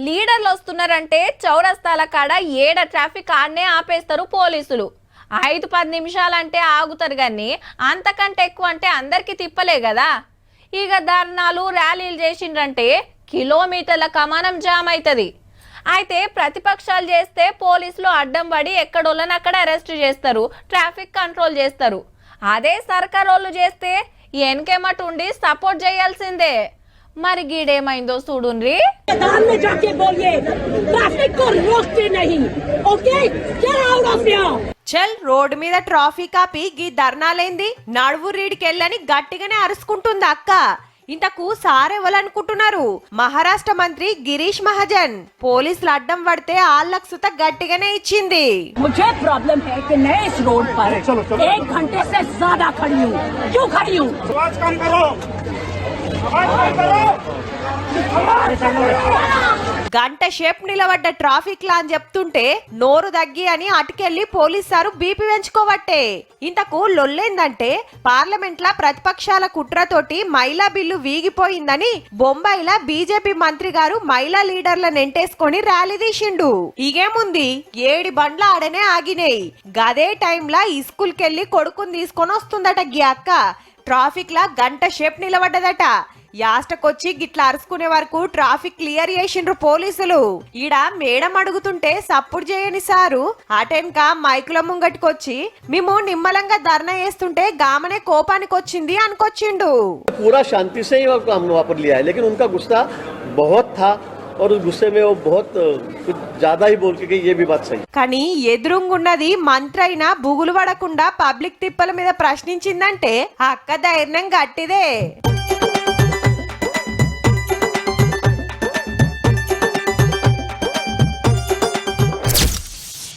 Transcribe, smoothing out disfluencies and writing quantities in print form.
లీడర్లు వస్తున్నారంటే చౌరస్తాల కాడ ఏడ ట్రాఫిక్ ఆడనే ఆపేస్తారు పోలీసులు. 5-10 నిమిషాలంటే ఆగుతారు కానీ అంతకంటే ఎక్కువ అంటే అందరికీ తిప్పలే కదా. ఇక ధర్నాలు ర్యాలీలు చేసిండ్రంటే కిలోమీటర్ల కమానం జామ్ అవుతుంది. అయితే ప్రతిపక్షాలు చేస్తే పోలీసులు అడ్డం పడి ఎక్కడోళ్ళని అక్కడ అరెస్ట్ చేస్తారు, ట్రాఫిక్ కంట్రోల్ చేస్తారు. అదే సర్కార్ వాళ్ళు చేస్తే వెనకేమట ఉండి సపోర్ట్ చేయాల్సిందే. మరి గీడేమైందో చూడుండ్రి. చల్ రోడ్డు మీద ట్రాఫిక్ ఆపి గీ ధర్నాలేంది నడువు రీడికెళ్ళని గట్టిగానే అరుచుకుంటుంది అక్క. ఇంతకు సారెవలనుకుంటున్నారు? మహారాష్ట్ర మంత్రి గిరీష్ మహాజన్ పోలీసులు అడ్డం పడితే ఆళ్ళకు సుత గట్టిగానే ఇచ్చింది. मुझे प्रॉब्लम है कि मैं इस रोड पर 1 घंटे से ज्यादा खड़ी हूँ. क्यों खड़ी हूँ? గంట షేప్ నిలబడ్డ ట్రాఫిక్ లా అని చెప్తుంటే నోరు దగ్గి అని అటుకెళ్లి పోలీసారు బీపీ పెంచుకోవట్టే. ఇంతకు లొల్లేందంటే పార్లమెంట్ లా ప్రతిపక్షాల కుట్రతోటి మహిళా బిల్లు వీగిపోయిందని బొంబాయిలా బీజేపీ మంత్రి గారు మహిళా లీడర్లను ఎంటేసుకొని ర్యాలీ తీసిండు. ఇగేముంది 7 బండ్ల ఆడనే ఆగినాయి. గదే టైంలా ఈ స్కూల్ కెళ్లి కొడుకుని తీసుకొని వస్తుందట గీ అక్క. ట్రాఫిక్ లా గంట షేప్ నిలబడ్డదట. యాస్టకొచ్చి గిట్లా అరుచుకునే వరకు ట్రాఫిక్ క్లియర్ చేసిండ్రు పోలీసులు. ఈడ మేడం అడుగుతుంటే సపోర్ట్ చేయని సారు అటెన్క మైకుల ముంగటికొచ్చి మేము నిమ్మలంగా ధర్నా చేస్తుంటే గామనే కోపానికి వచ్చింది అనుకొచ్చిండు. पूरा शांति से ही हमने वहाँ पर लिया है, लेकिन उनका गुस्सा बहुत था और उस गुस्से में वो बहुत कुछ ज्यादा ही बोल के ये भी बात सही. కానీ ఎదురుంగున్నది మంత్రైనా బుగులు పడకుండా పబ్లిక్ తిప్పల మీద ప్రశ్నించిందంటే అక్క ధైర్యం గట్టిదే.